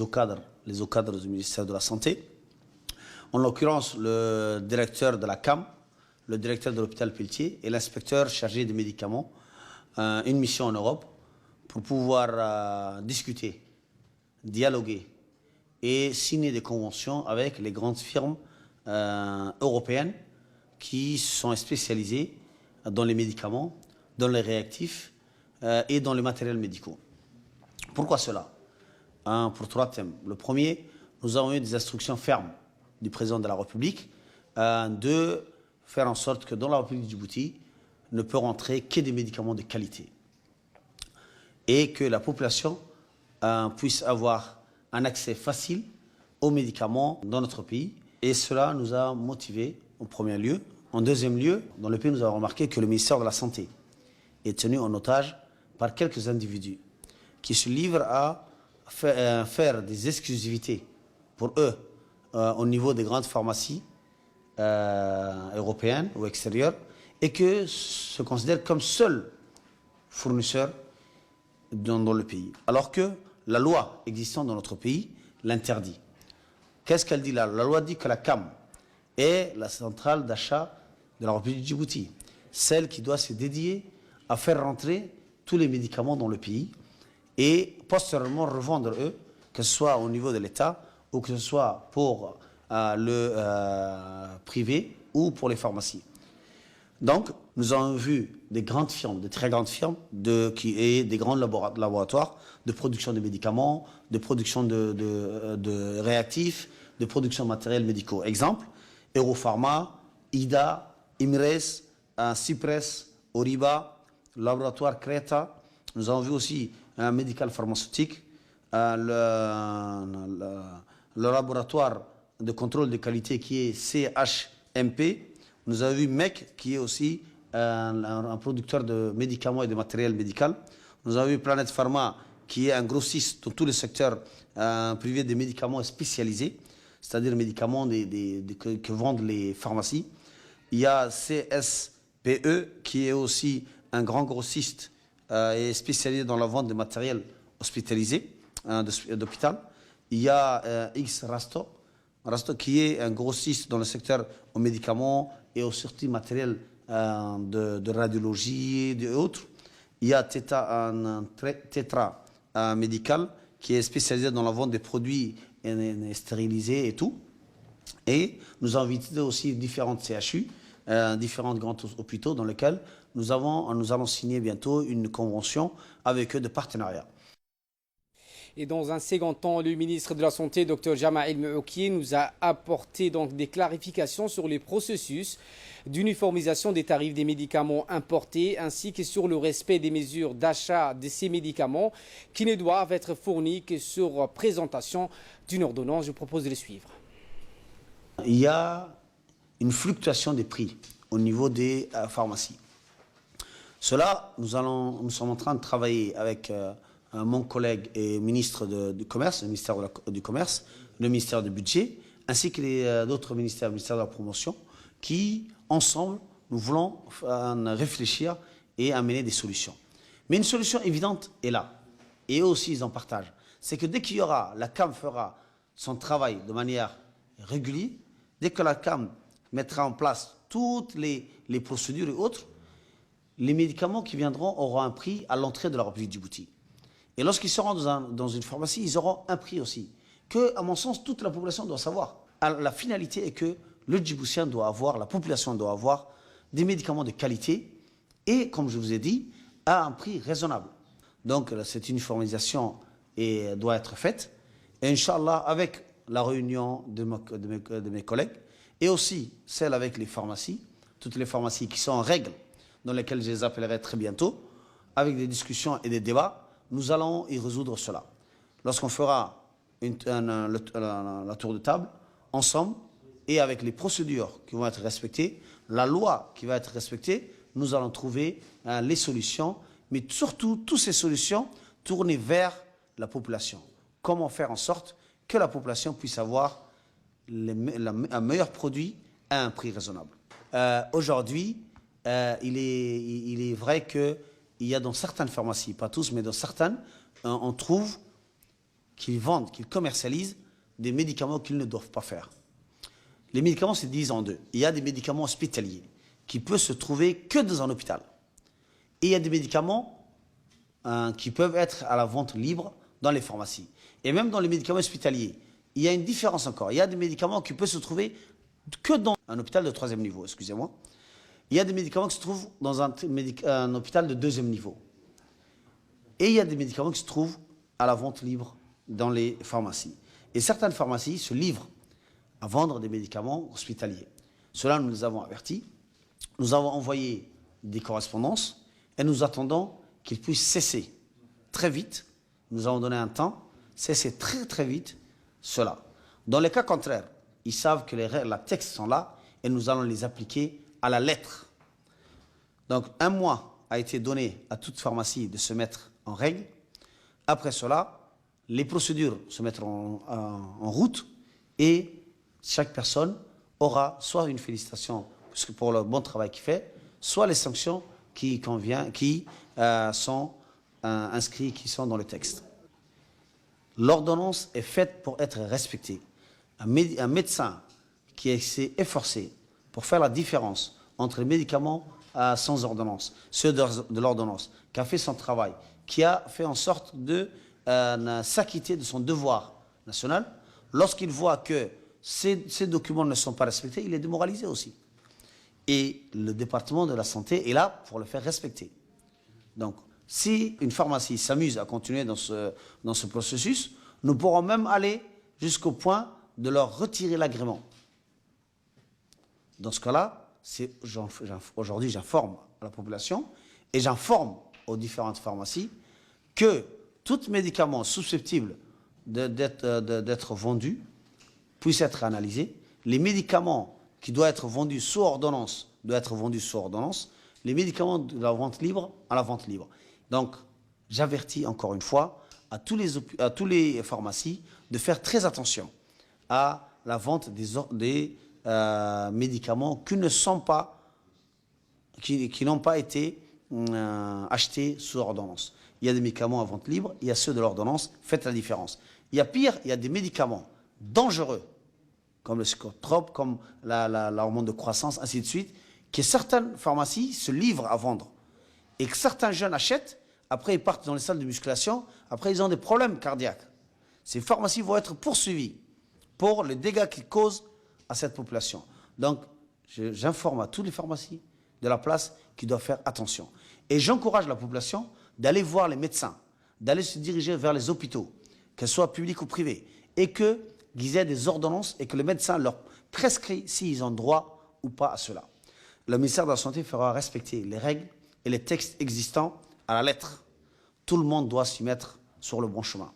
hauts cadres du ministère de la Santé. En l'occurrence, le directeur de la CAM, le directeur de l'hôpital Pelletier et l'inspecteur chargé des médicaments, une mission en Europe pour pouvoir discuter, dialoguer et signer des conventions avec les grandes firmes européennes qui sont spécialisées dans les médicaments, dans les réactifs et dans les matériels médicaux. Pourquoi cela? Pour 3 thèmes. Le premier, nous avons eu des instructions fermes du président de la République de faire en sorte que dans la République du Djibouti ne peut rentrer que des médicaments de qualité et que la population puisse avoir un accès facile aux médicaments dans notre pays. Et cela nous a motivés en premier lieu. En deuxième lieu, dans le pays, nous avons remarqué que le ministère de la Santé est tenu en otage par quelques individus qui se livrent à faire des exclusivités pour eux au niveau des grandes pharmacies européennes ou extérieures et que se considèrent comme seuls fournisseurs dans le pays. Alors que la loi existante dans notre pays l'interdit. Qu'est-ce qu'elle dit là? La loi dit que la CAM est la centrale d'achat de la République du Djibouti, celle qui doit se dédier à faire rentrer tous les médicaments dans le pays et postérieurement revendre eux, que ce soit au niveau de l'État ou que ce soit pour le privé ou pour les pharmacies. Donc, nous avons vu des grandes firmes, des très grandes firmes, et des grands laboratoires de production de médicaments, de production de réactifs, de production de matériels médicaux. Exemple, Europharma, IDA, Imres, Cypress, Oriba, laboratoire Creta. Nous avons vu aussi un médical pharmaceutique, le laboratoire de contrôle de qualité qui est CHMP. Nous avons vu MEC qui est aussi un producteur de médicaments et de matériel médical. Nous avons vu Planet Pharma qui est un grossiste dans tous les secteurs privés des médicaments spécialisés, c'est-à-dire médicaments que vendent les pharmacies. Il y a CSPE qui est aussi un grand grossiste et spécialisé dans la vente de matériel hospitalisé d'hôpital. Il y a X-Rasto qui est un grossiste dans le secteur aux médicaments et aux sorties matérielles de radiologie et autres. Il y a Tetra Médical qui est spécialisé dans la vente des produits stérilisés et tout. Et nous avons visité aussi différentes CHU, différents grands hôpitaux dans lesquels nous allons signer bientôt une convention avec eux de partenariat. Et dans un second temps, le ministre de la Santé, Dr Jama Meouki, nous a apporté donc des clarifications sur les processus d'uniformisation des tarifs des médicaments importés ainsi que sur le respect des mesures d'achat de ces médicaments qui ne doivent être fournis que sur présentation d'une ordonnance. Je vous propose de les suivre. Il y a une fluctuation des prix au niveau des pharmacies. Cela, nous sommes en train de travailler avec mon collègue et ministre du Commerce, le ministère du Commerce, le ministère du Budget, ainsi que d'autres ministères, le ministère de la Promotion, qui, ensemble, nous voulons réfléchir et amener des solutions. Mais une solution évidente est là, et eux aussi ils en partagent. C'est que dès qu'il y aura, la CAM fera son travail de manière régulière, dès que la CAM mettra en place toutes les procédures et autres, les médicaments qui viendront auront un prix à l'entrée de la République du Djibouti. Et lorsqu'ils seront dans une pharmacie, ils auront un prix aussi, que, à mon sens, toute la population doit savoir. La finalité est que le Djiboutien doit avoir, la population doit avoir des médicaments de qualité et, comme je vous ai dit, à un prix raisonnable. Donc, cette uniformisation doit être faite. Et Inch'Allah, avec la réunion de mes collègues et aussi celle avec les pharmacies, toutes les pharmacies qui sont en règle, dans lesquelles je les appellerai très bientôt, avec des discussions et des débats, nous allons y résoudre cela. Lorsqu'on fera la tour de table, ensemble, et avec les procédures qui vont être respectées, la loi qui va être respectée, nous allons trouver les solutions, mais surtout, toutes ces solutions tournées vers la population. Comment faire en sorte que la population puisse avoir un meilleur produit à un prix raisonnable. Aujourd'hui, il est vrai qu'il y a dans certaines pharmacies, pas tous, mais dans certaines, on trouve qu'ils vendent, qu'ils commercialisent des médicaments qu'ils ne doivent pas faire. Les médicaments se divisent en deux. Il y a des médicaments hospitaliers qui peuvent se trouver que dans un hôpital. Et il y a des médicaments qui peuvent être à la vente libre dans les pharmacies. Et même dans les médicaments hospitaliers, il y a une différence encore. Il y a des médicaments qui peuvent se trouver que dans un hôpital de 3e niveau, excusez-moi. Il y a des médicaments qui se trouvent dans un hôpital de 2e niveau. Et il y a des médicaments qui se trouvent à la vente libre dans les pharmacies. Et certaines pharmacies se livrent à vendre des médicaments hospitaliers. Cela, nous les avons avertis. Nous avons envoyé des correspondances et nous attendons qu'ils puissent cesser très vite. Nous avons donné un temps, cesser très très vite cela. Dans les cas contraires, ils savent que les textes sont là et nous allons les appliquer à la lettre. Donc 1 mois a été donné à toute pharmacie de se mettre en règle. Après cela, les procédures se mettront en route et chaque personne aura soit une félicitation pour le bon travail qu'il fait, soit les sanctions qui sont inscrites, qui sont dans le texte. L'ordonnance est faite pour être respectée. Un médecin qui s'est efforcé pour faire la différence entre les médicaments sans ordonnance, ceux de l'ordonnance, qui a fait son travail, qui a fait en sorte de s'acquitter de son devoir national, lorsqu'il voit que ces documents ne sont pas respectés, il est démoralisé aussi. Et le département de la santé est là pour le faire respecter. Donc, si une pharmacie s'amuse à continuer dans ce processus, nous pourrons même aller jusqu'au point de leur retirer l'agrément. Dans ce cas-là, aujourd'hui j'informe la population et j'informe aux différentes pharmacies que tout médicament susceptible d'être vendu puisse être analysé. Les médicaments qui doivent être vendus sous ordonnance doivent être vendus sous ordonnance. Les médicaments de la vente libre à la vente libre. Donc, j'avertis encore une fois à tous les pharmacies de faire très attention à la vente des médicaments qui n'ont pas été achetés sous ordonnance. Il y a des médicaments à vente libre, il y a ceux de l'ordonnance, faites la différence. Il y a pire, il y a des médicaments dangereux, comme le psychotrope, comme l'hormone de croissance, ainsi de suite, que certaines pharmacies se livrent à vendre. Et que certains jeunes achètent, après ils partent dans les salles de musculation, après ils ont des problèmes cardiaques. Ces pharmacies vont être poursuivies pour les dégâts qu'ils causent à cette population. Donc, j'informe à toutes les pharmacies de la place qui doivent faire attention. Et j'encourage la population d'aller voir les médecins, d'aller se diriger vers les hôpitaux, qu'elles soient publics ou privés, et qu'ils aient des ordonnances et que le médecin leur prescrit s'ils ont droit ou pas à cela. Le ministère de la Santé fera respecter les règles et les textes existants à la lettre. Tout le monde doit s'y mettre sur le bon chemin.